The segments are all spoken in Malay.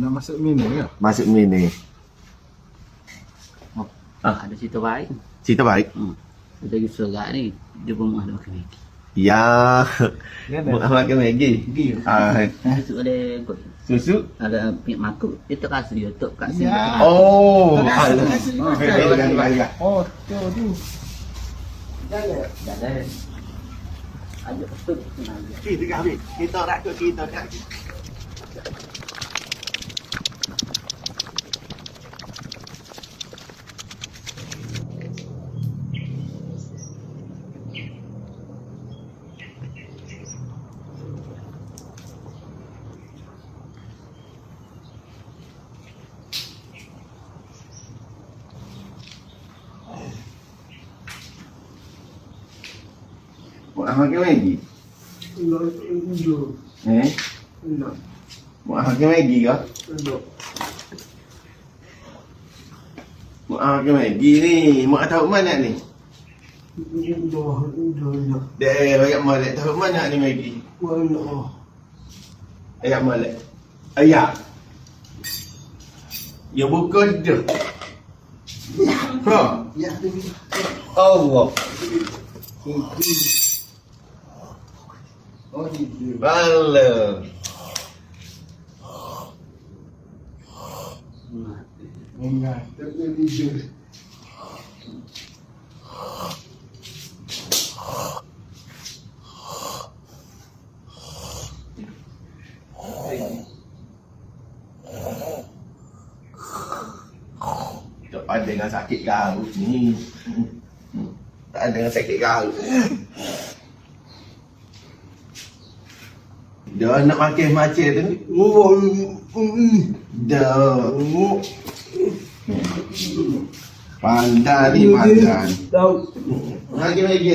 Nak masuk mini ke? Masuk mini. Ada cerita baik. Cerita baik. Kita pergi surat ni. Dia pun ada makan Maggi. Ya. Makan Maggi. Susu ada kot. Susu. Ada minyak makuk. Dia tak kasih dia. Tak kasih. Ya. Oh. Oh, tu. Dah ada. Ada betul. Kita kahwin. Kita rakut kita kat. Buat makan Maggi? Buat makan Maggi ke? Buat makan Maggi ni. Mak tahu mana ni? Dek, ayat malek tahu mana ni Maggi? Ayat malek. Ayat. Ya bukan je. Ha. Allah. Bala. Tak ada dengan sakit garut ni. Tak ada dengan sakit garut. Dia nak makan macam tu ni. Dah. Pandai ni makan. Lagi.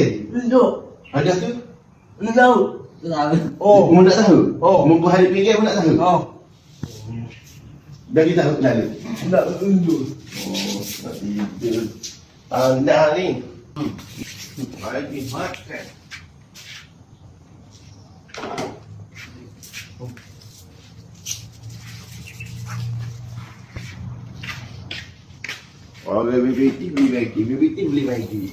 Ada tu? Oh, mu nak tahu? Oh, mu hari fikir mu nak tahu? Oh. Dah kita tahu dah. Nak tidur. Oh, nak tidur. Pandai ni. Lagi makan. Kalau BBT beli Maggi, BBT beli Maggi.